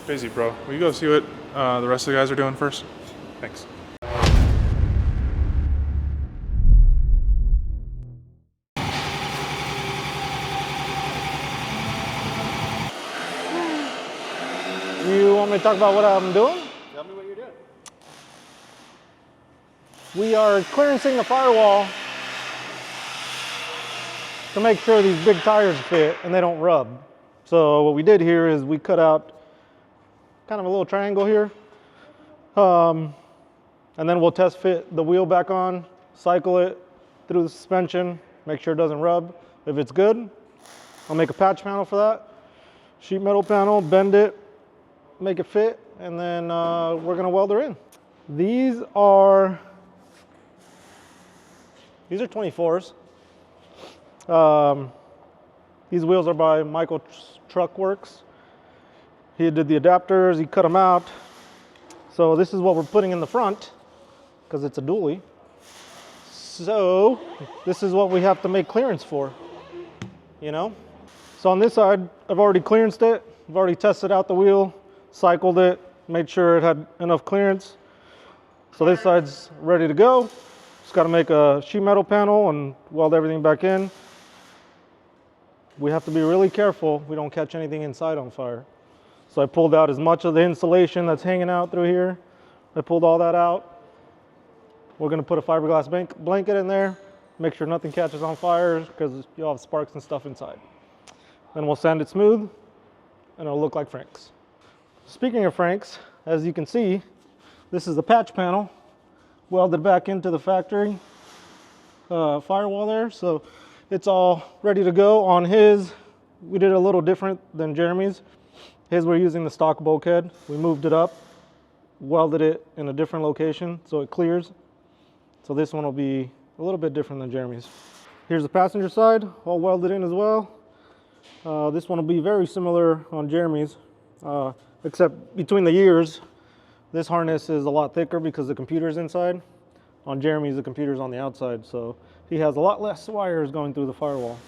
Busy, bro. Will you go see what the rest of the guys are doing first? Thanks. You want me to talk about what I'm doing? Tell me what you're doing. We are clearancing the firewall to make sure these big tires fit and they don't rub. So what we did here is we cut out kind of a little triangle here. And then we'll test fit the wheel back on, cycle it through the suspension, make sure it doesn't rub. If it's good, I'll make a patch panel for that. Sheet metal panel, bend it, make it fit, and then we're gonna weld her in. These are 24s. These wheels are by Michael Truckworks. He did the adapters, he cut them out. So this is what we're putting in the front because it's a dually. So this is what we have to make clearance for, you know? So on this side, I've already clearanced it. I've already tested out the wheel, cycled it, made sure it had enough clearance. So this side's ready to go. Just got to make a sheet metal panel and weld everything back in. We have to be really careful we don't catch anything inside on fire. So I pulled out as much of the insulation that's hanging out through here. I pulled all that out. We're going to put a fiberglass blanket in there, make sure nothing catches on fire because you'll have sparks and stuff inside. Then we'll sand it smooth and it'll look like Frank's. Speaking of Frank's, as you can see, this is the patch panel welded back into the factory firewall there. So it's all ready to go. On his, we did a little different than Jeremy's. His, we're using the stock bulkhead. We moved it up, welded it in a different location so it clears. So this one will be a little bit different than Jeremy's. Here's the passenger side, all welded in as well. This one will be very similar on Jeremy's, except between the ears, this harness is a lot thicker because the computer's inside. On Jeremy's, the computer's on the outside, so he has a lot less wires going through the firewall.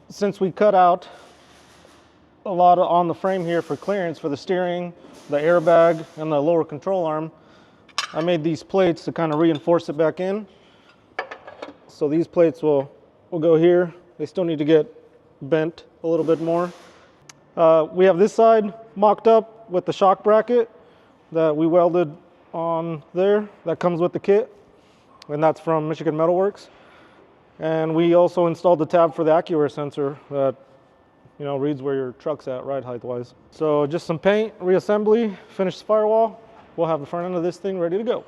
Since we cut out a lot on the frame here for clearance for the steering, the airbag, and the lower control arm, I made these plates to kind of reinforce it back in. So these plates will go here. They still need to get bent a little bit more. We have this side mocked up with the shock bracket that we welded on there. That comes with the kit, and that's from Michigan Metalworks. And we also installed the tab for the AccuAir sensor that, you know, reads where your truck's at ride height wise. So just some paint, reassembly, finish the firewall. We'll have the front end of this thing ready to go.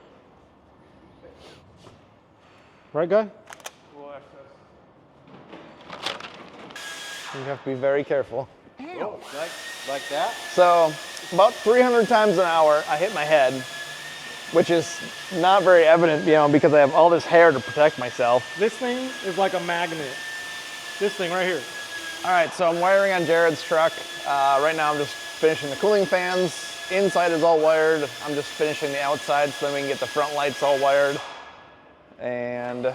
Right, guy? You have to be very careful. Oh, like that? So about 300 times an hour, I hit my head, which is not very evident, you know, because I have all this hair to protect myself. This thing is like a magnet. This thing right here. All right, so I'm wiring on Jared's truck. Right now I'm just finishing the cooling fans. Inside is all wired. I'm just finishing the outside so then we can get the front lights all wired and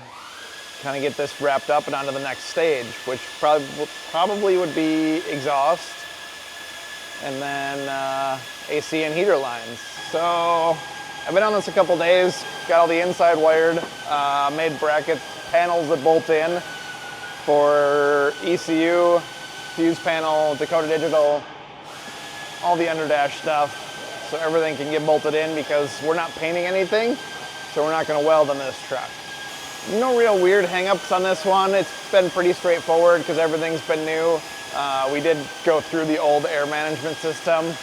kind of get this wrapped up and onto the next stage, which probably would be exhaust and then AC and heater lines. So I've been on this a couple days, got all the inside wired, made bracket panels that bolt in for ECU, fuse panel, Dakota Digital, all the underdash stuff, so everything can get bolted in because we're not painting anything, so we're not going to weld on this truck. No real weird hang-ups on this one. It's been pretty straightforward because everything's been new. We did go through the old air management system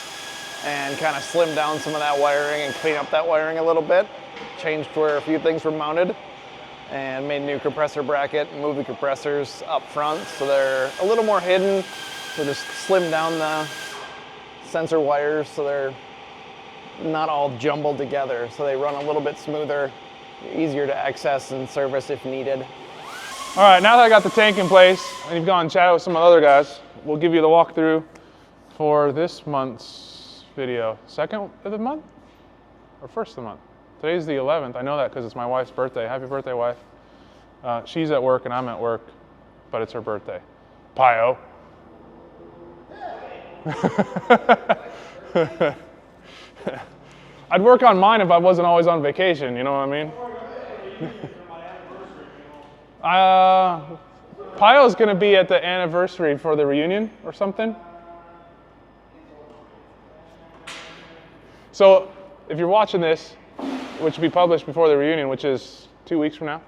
and kind of slim down some of that wiring and clean up that wiring a little bit. Changed where a few things were mounted and made a new compressor bracket and moved the compressors up front so they're a little more hidden. So just slim down the sensor wires so they're not all jumbled together, so they run a little bit smoother, easier to access and service if needed. All right, now that I got the tank in place and you've gone and chatted with some of the other guys, we'll give you the walkthrough for this month's video. Second of the month or first of the month? Today's the 11th. I know that because it's my wife's birthday. Happy birthday, wife. She's at work and I'm at work, but it's her birthday. Pio. I'd work on mine if I wasn't always on vacation, you know what I mean? Pio's gonna be at the anniversary for the reunion or something. So if you're watching this, which will be published before the reunion, which is 2 weeks from now,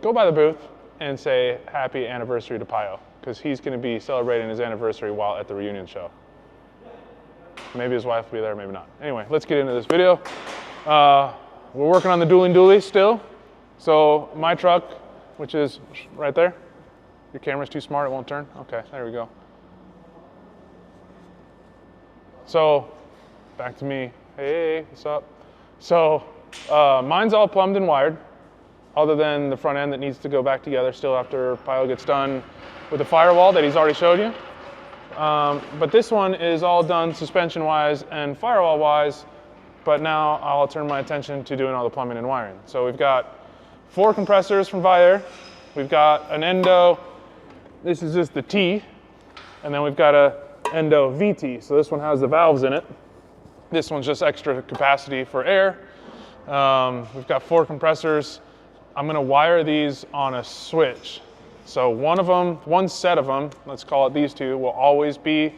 go by the booth and say happy anniversary to Pio, because he's gonna be celebrating his anniversary while at the reunion show. Maybe his wife will be there, maybe not. Anyway, let's get into this video. We're working on the Duallies still. So my truck, which is right there. Your camera's too smart, it won't turn? Okay, there we go. So, back to me. Hey, what's up? So, mine's all plumbed and wired, other than the front end that needs to go back together still after Pio gets done with the firewall that he's already showed you. But this one is all done suspension-wise and firewall-wise, but now I'll turn my attention to doing all the plumbing and wiring. So we've got 4 compressors from Viair. We've got an Endo, this is just the T, and then we've got a Endo VT. So this one has the valves in it. This one's just extra capacity for air. We've got 4 compressors. I'm gonna wire these on a switch. So one set of them, let's call it these 2, will always be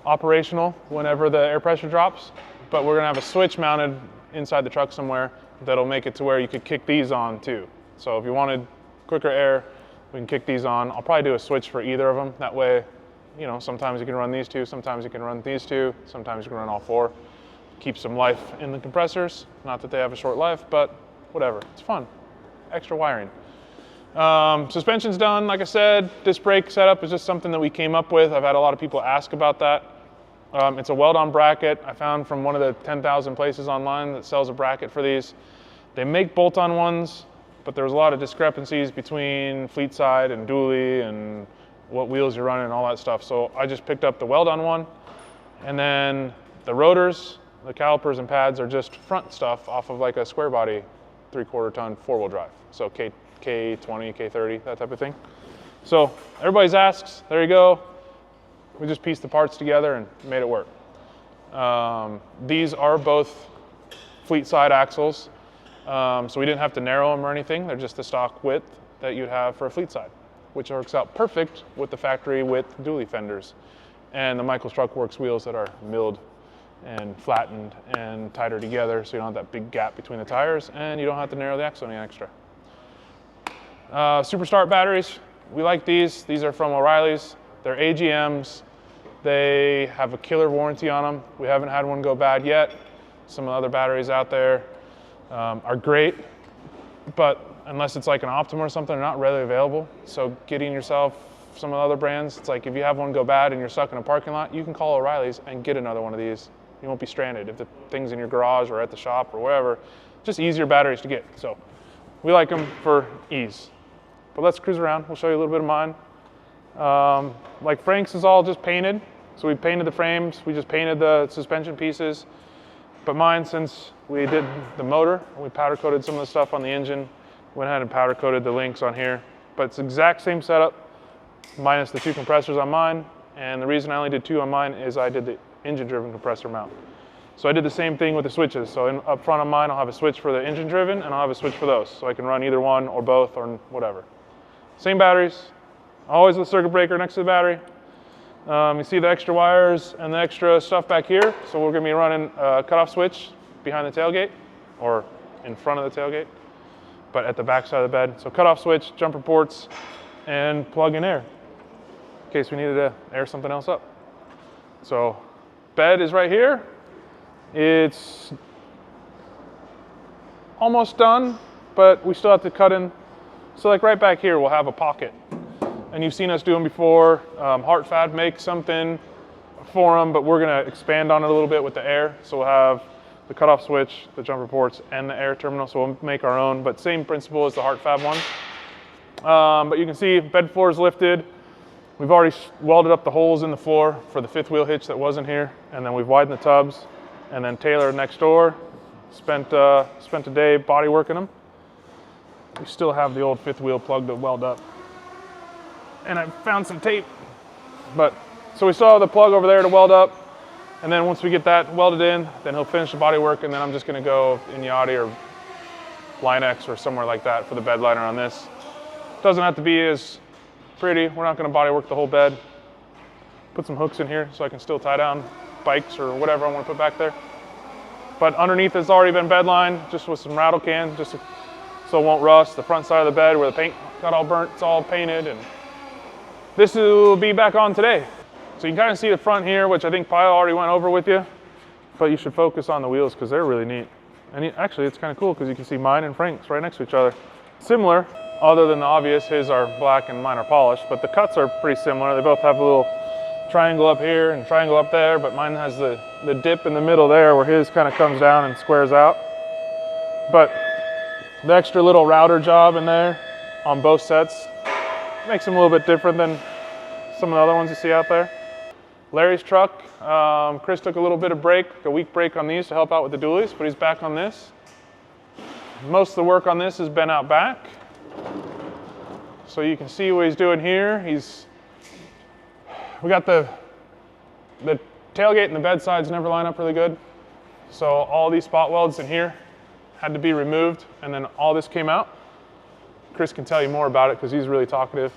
operational whenever the air pressure drops, but we're gonna have a switch mounted inside the truck somewhere that'll make it to where you could kick these on too. So if you wanted quicker air, we can kick these on. I'll probably do a switch for either of them. That way, you know, sometimes you can run these 2, sometimes you can run these 2, sometimes you can run all 4. Keep some life in the compressors. Not that they have a short life, but whatever, it's fun. Extra wiring. Suspension's done, like I said. Disc brake setup is just something that we came up with. I've had a lot of people ask about that. It's a weld-on bracket I found from one of the 10,000 places online that sells a bracket for these. They make bolt-on ones, but there's a lot of discrepancies between fleet side and dually and what wheels you're running and all that stuff. So I just picked up the weld-on one, and then the rotors, the calipers and pads are just front stuff off of like a square body 3/4 ton 4-wheel drive. So K20, K30, that type of thing. So everybody's asks, there you go. We just pieced the parts together and made it work. These are both fleet side axles. So we didn't have to narrow them or anything. They're just the stock width that you'd have for a fleet side, which works out perfect with the factory width dually fenders and the Michaels Truck Works wheels that are milled and flattened and tighter together, so you don't have that big gap between the tires and you don't have to narrow the axle any extra. Superstart batteries, we like these. These are from O'Reilly's. They're AGMs. They have a killer warranty on them. We haven't had one go bad yet. Some of the other batteries out there are great, but unless it's like an Optima or something, they're not readily available. So getting yourself some of the other brands, it's like if you have one go bad and you're stuck in a parking lot, you can call O'Reilly's and get another one of these. You won't be stranded if the thing's in your garage or at the shop or wherever. Just easier batteries to get. So we like them for ease. But let's cruise around. We'll show you a little bit of mine. Like Frank's is all just painted. So we painted the frames. We just painted the suspension pieces. But mine, since we did the motor, we powder coated some of the stuff on the engine, went ahead and powder coated the links on here. But it's the exact same setup, minus the 2 compressors on mine. And the reason I only did 2 on mine is I did the engine-driven compressor mount. So I did the same thing with the switches. So up front on mine, I'll have a switch for the engine-driven, and I'll have a switch for those. So I can run either one or both or whatever. Same batteries, always with a circuit breaker next to the battery. You see the extra wires and the extra stuff back here. So we're gonna be running a cutoff switch behind the tailgate, or in front of the tailgate, but at the back side of the bed. So cutoff switch, jumper ports, and plug in air, in case we needed to air something else up. So bed is right here. It's almost done, but we still have to cut in. So like right back here, we'll have a pocket. And you've seen us do them before. HeartFab makes something for them, but we're gonna expand on it a little bit with the air. So we'll have the cutoff switch, the jumper ports, and the air terminal. So we'll make our own, but same principle as the HeartFab one. But you can see bed floor is lifted. We've already welded up the holes in the floor for the 5th wheel hitch that wasn't here. And then we've widened the tubs. And then Taylor next door spent a day body working them. We still have the old 5th wheel plug to weld up. And I found some tape, but So we still have the plug over there to weld up. And then once we get that welded in, then he'll finish the body work, and then I'm just gonna go in Yachty or Line-X or somewhere like that for the bed liner on this. Doesn't have to be as pretty. We're not gonna body work the whole bed. Put some hooks in here so I can still tie down bikes or whatever I wanna put back there. But underneath has already been bed lined, just with some rattle cans, just so it won't rust. The front side of the bed where the paint got all burnt, it's all painted, and this will be back on today. So you can kind of see the front here, which I think Pyle already went over with you, but you should focus on the wheels because they're really neat. And actually it's kind of cool because you can see mine and Frank's right next to each other. Similar, other than the obvious, his are black and mine are polished, but the cuts are pretty similar. They both have a little triangle up here and triangle up there, but mine has the dip in the middle there where his kind of comes down and squares out. But the extra little router job in there on both sets makes them a little bit different than some of the other ones you see out there. Larry's truck, Chris took a little bit of break, a week break on these to help out with the duallies, but he's back on this. Most of the work on this has been out back. So you can see what he's doing here. We got the tailgate and the bed sides never line up really good. So all these spot welds in here had to be removed, and then all this came out. Chris can tell you more about it because he's really talkative.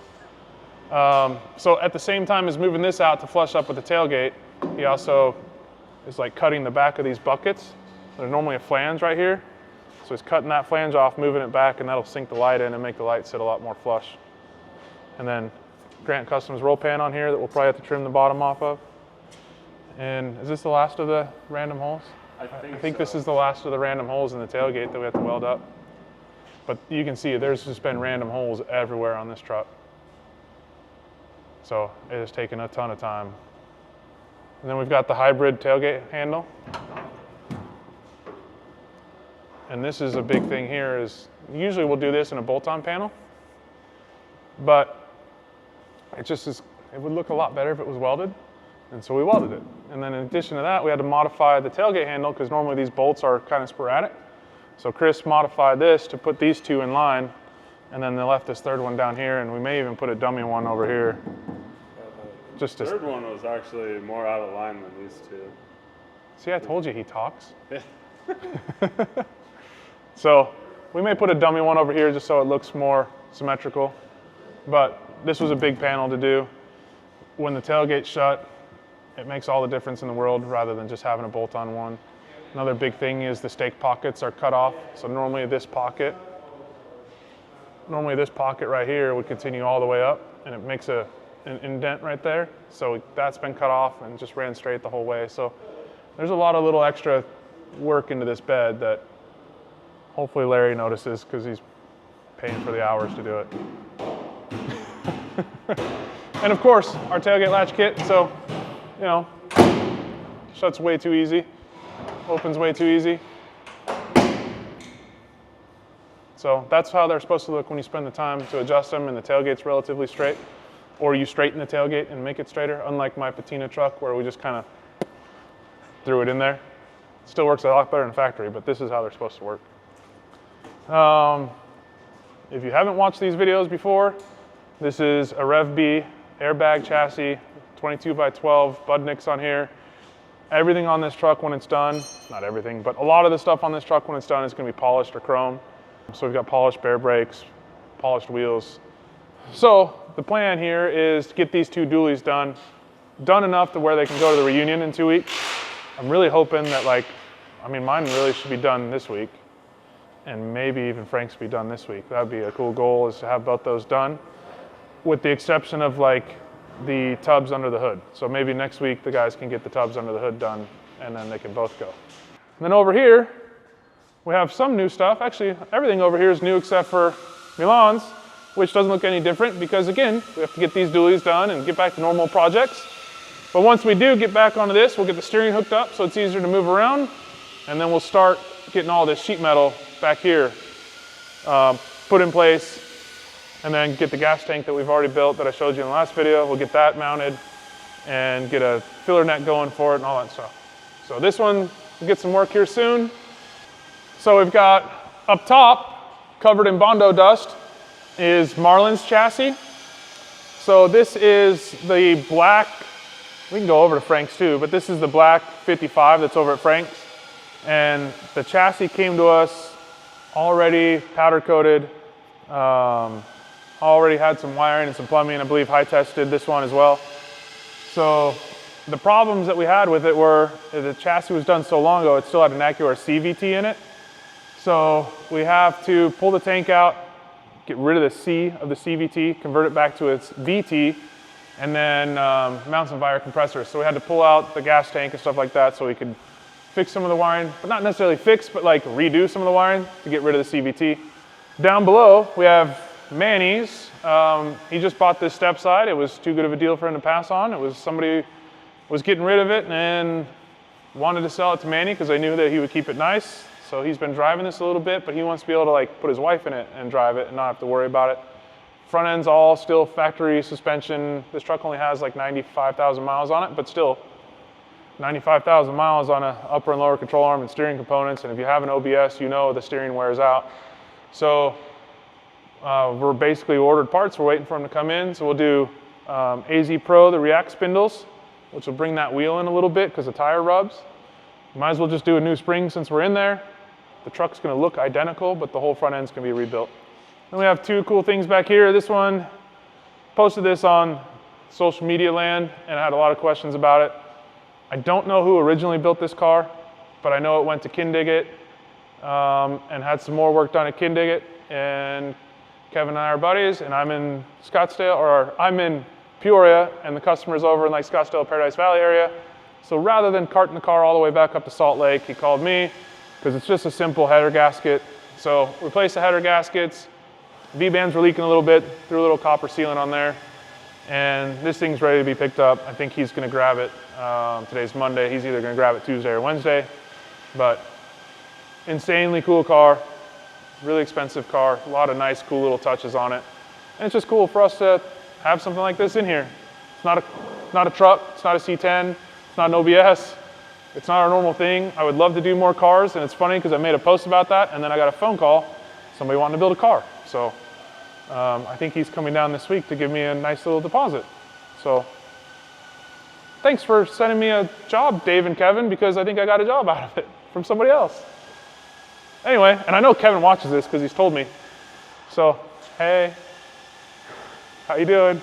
So at the same time as moving this out to flush up with the tailgate, he also is like cutting the back of these buckets. There's normally a flange right here. So he's cutting that flange off, moving it back, and that'll sink the light in and make the light sit a lot more flush. And then Grant Customs roll pan on here that we'll probably have to trim the bottom off of. And is this the last of the random holes? I think so. This is the last of the random holes in the tailgate that we have to weld up. But you can see there's just been random holes everywhere on this truck. So it has taken a ton of time. And then we've got the hybrid tailgate handle. And this is a big thing here is, usually we'll do this in a bolt-on panel, but it just is, it would look a lot better if it was welded. And so we welded it. And then in addition to that, we had to modify the tailgate handle because normally these bolts are kind of sporadic. So Chris modified this to put these two in line, and then they left this third one down here, and we may even put a dummy one over here. The third one was actually more out of line than these two. See, I told you he talks. So we may put a dummy one over here just so it looks more symmetrical. But this was a big panel to do. When the tailgate's shut, it makes all the difference in the world rather than just having a bolt-on one. Another big thing is the stake pockets are cut off. So normally this pocket right here would continue all the way up, and it makes an indent right there. So that's been cut off and just ran straight the whole way. So there's a lot of little extra work into this bed that hopefully Larry notices because he's paying for the hours to do it. And of course, our tailgate latch kit. So, you know, shuts way too easy, opens way too easy. So that's how they're supposed to look when you spend the time to adjust them and the tailgate's relatively straight. Or you straighten the tailgate and make it straighter, unlike my patina truck where we just kind of threw it in there. Still works a lot better in the factory, but this is how they're supposed to work. If you haven't watched these videos before, this is a Rev B airbag chassis, 22 by 12 Budniks on here. Everything on this truck when it's done, not everything, but a lot of the stuff on this truck when it's done is going to be polished or chrome. So we've got polished bare brakes, polished wheels. So the plan here is to get these two duallies done enough to where they can go to the reunion in 2 weeks. I'm really hoping that mine really should be done this week, and maybe even Frank's be done this week. That'd be a cool goal, is to have both those done, with the exception of the tubs under the hood. So maybe next week the guys can get the tubs under the hood done, and then they can both go. And then over here, we have some new stuff. Actually, everything over here is new except for Milan's, which doesn't look any different because, again, we have to get these duallies done and get back to normal projects. But once we do get back onto this, we'll get the steering hooked up so it's easier to move around, and then we'll start getting all this sheet metal back here put in place, and then get the gas tank that we've already built that I showed you in the last video. We'll get that mounted and get a filler net going for it and all that stuff. So this one will get some work here soon. So we've got up top, covered in Bondo dust, is Marlin's chassis. So this is the black we can go over to Frank's too, but this is the black 55 that's over at Frank's. And the chassis came to us already powder coated, already had some wiring and some plumbing. I believe High tested this one as well. So the problems that we had with it were the chassis was done so long ago, it still had an Acura CVT in it. So we have to pull the tank out, get rid of the C of the CVT, convert it back to its VT, and then mount some Vire compressors. So we had to pull out the gas tank and stuff like that so we could fix some of the wiring, but not necessarily fix, but like redo some of the wiring to get rid of the CVT. Down below, we have Manny's. He just bought this step side. It was too good of a deal for him to pass on. It was somebody was getting rid of it and wanted to sell it to Manny because they knew that he would keep it nice. So he's been driving this a little bit, but he wants to be able to like put his wife in it and drive it and not have to worry about it. Front end's all still factory suspension. This truck only has like 95,000 miles on it, but still 95,000 miles on an upper and lower control arm and steering components. And if you have an OBS, you know the steering wears out. So we're basically ordered parts. We're waiting for them to come in. So we'll do AZ Pro, the React spindles, which will bring that wheel in a little bit because the tire rubs. Might as well just do a new spring since we're in there. The truck's going to look identical, but the whole front end's going to be rebuilt. Then we have two cool things back here. This one, posted this on social media land and I had a lot of questions about it. I don't know who originally built this car, but I know it went to Kindig and had some more work done at Kindig. And Kevin and I are buddies, and I'm in Scottsdale, or I'm in Peoria, and the customer's over in like Scottsdale, Paradise Valley area. So rather than carting the car all the way back up to Salt Lake, he called me because it's just a simple header gasket. So replace the header gaskets. V-bands were leaking a little bit, threw a little copper sealant on there, and this thing's ready to be picked up. I think he's going to grab it. Today's Monday. He's either going to grab it Tuesday or Wednesday. But insanely cool car, really expensive car, a lot of nice, cool little touches on it. And it's just cool for us to have something like this in here. It's not a truck, it's not a C10, it's not an OBS. It's not our normal thing. I would love to do more cars, and it's funny because I made a post about that, and then I got a phone call, somebody wanting to build a car. So I think he's coming down this week to give me a nice little deposit. So thanks for sending me a job, Dave and Kevin, because I think I got a job out of it from somebody else. Anyway, and I know Kevin watches this because he's told me. So, hey, how you doing?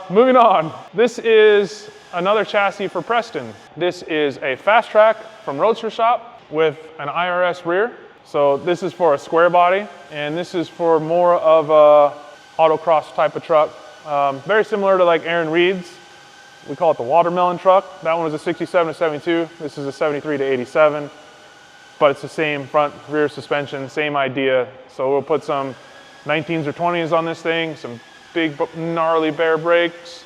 Moving on. This is another chassis for Preston. This is a Fast Track from Roadster Shop with an IRS rear. So this is for a square body, and this is for more of a autocross type of truck. Very similar to like Aaron Reed's. We call it the watermelon truck. That one was a 67 to 72. This is a 73 to 87. But it's the same front rear suspension, same idea. So we'll put some 19s or 20s on this thing, some big gnarly bare brakes.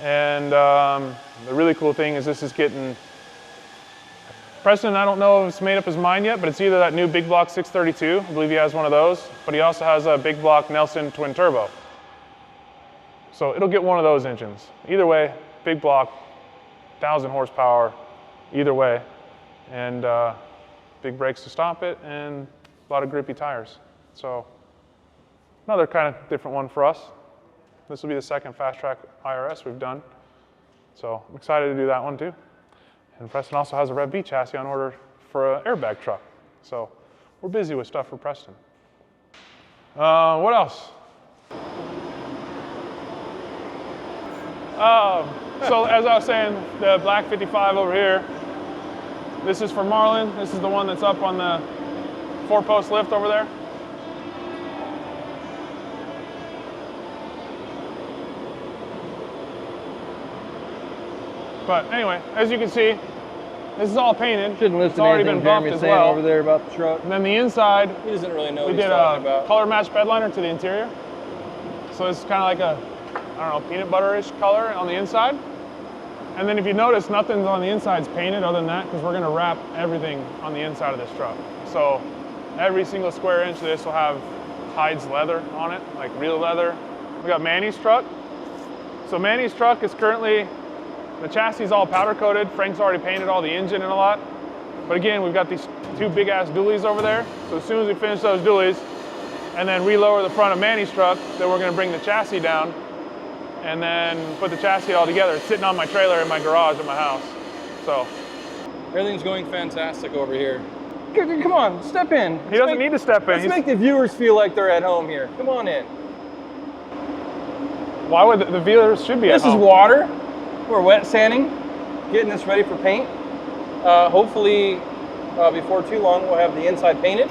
And the really cool thing is this is getting, Preston, I don't know if it's made up his mind yet, but it's either that new big block 632, I believe he has one of those, but he also has a big block Nelson twin turbo. So it'll get one of those engines. Either way, big block, 1,000 horsepower, either way. And big brakes to stop it, and a lot of grippy tires. So another kind of different one for us. This will be the second Fast Track IRS we've done. So I'm excited to do that one too. And Preston also has a Rev B chassis on order for an airbag truck. So we're busy with stuff for Preston. What else? So as I was saying, the black 55 over here, this is for Marlin. This is the one that's up on the 4-post lift over there. But anyway, as you can see, this is all painted. Shouldn't listen it's already to been anything bumped Jeremy's as saying well. over there about the truck. And then the inside, He doesn't really know we what he's did talking a about. color match bed liner to the interior. So it's kind of like a, I don't know, peanut butter-ish color on the inside. And then if you notice, nothing's on the inside's painted other than that because we're gonna wrap everything on the inside of this truck. So every single square inch of this will have Hides leather on it, like real leather. We got Manny's truck. So Manny's truck is currently, the chassis is all powder coated. Frank's already painted all the engine and a lot. But again, we've got these two big ass duallies over there. So as soon as we finish those duallies and then relower the front of Manny's truck, then we're gonna bring the chassis down and then put the chassis all together. It's sitting on my trailer in my garage at my house. So Everything's going fantastic over here. Come on, step in. he doesn't need to step in. Let's make the viewers feel like they're at home here. Come on in. Why would the viewers should be This at home? is water. We're wet sanding, getting this ready for paint. Hopefully, before too long, we'll have the inside painted.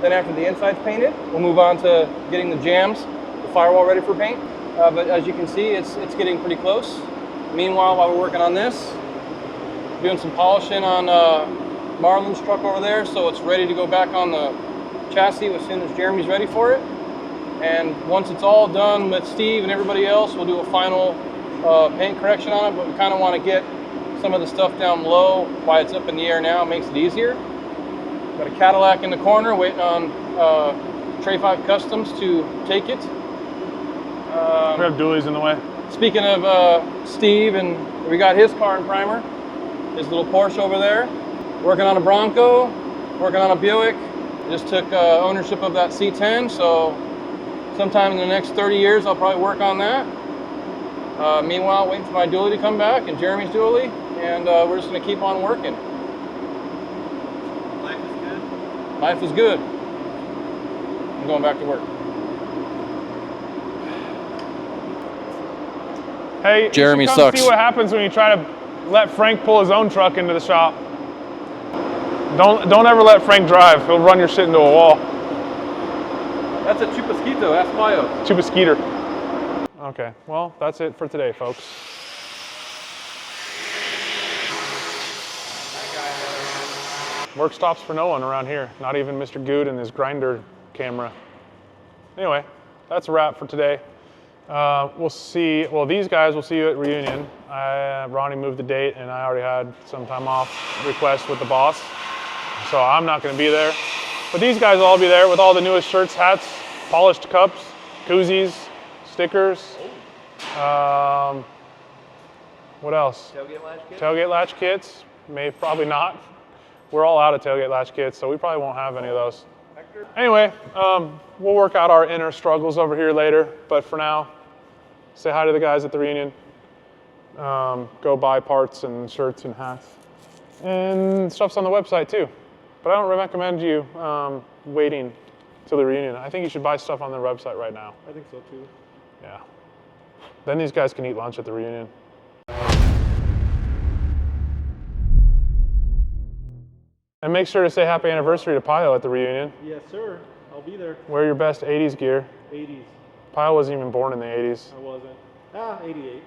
Then after the inside's painted, we'll move on to getting the jambs, the firewall ready for paint. But as you can see, it's getting pretty close. Meanwhile, while we're working on this, doing some polishing on Marlon's truck over there, so it's ready to go back on the chassis as soon as Jeremy's ready for it. And once it's all done with Steve and everybody else, we'll do a final paint correction on it, but we kind of want to get some of the stuff down low while it's up in the air now. It makes it easier. Got a Cadillac in the corner waiting on Trey 5 Customs to take it. We have dualies in the way. Speaking of Steve, and we got his car in primer, his little Porsche over there. Working on a Bronco, working on a Buick. Just took ownership of that C10, so sometime in the next 30 years, I'll probably work on that. Meanwhile, waiting for my dually to come back and Jeremy's dually, and we're just gonna keep on working. Life is good. Life is good. I'm going back to work. Hey, Jeremy you should come sucks. see what happens when you try to let Frank pull his own truck into the shop. Don't ever let Frank drive. He'll run your shit into a wall. That's a Chupasquito, ask Mayo. Chupa Skeeter. Okay, well, that's it for today, folks. Work stops for no one around here. Not even Mr. Good and his grinder camera. Anyway, that's a wrap for today. We'll see, well, these guys will see you at reunion. Ronnie moved the date and I already had some time off request with the boss. So I'm not gonna be there. But these guys will all be there with all the newest shirts, hats, polished cups, koozies, stickers. What else? Tailgate latch kit? Tailgate latch kits, probably not. We're all out of tailgate latch kits, so we probably won't have any of those. Anyway, we'll work out our inner struggles over here later, but for now, say hi to the guys at the reunion. Go buy parts and shirts and hats. And stuff's on the website too. But I don't recommend you waiting till the reunion. I think you should buy stuff on their website right now. I think so too. Yeah. Then these guys can eat lunch at the reunion. And make sure to say happy anniversary to Pio at the reunion. Yes, sir. I'll be there. Wear your best 80s gear. 80s. Pio wasn't even born in the 80s. I wasn't. 88.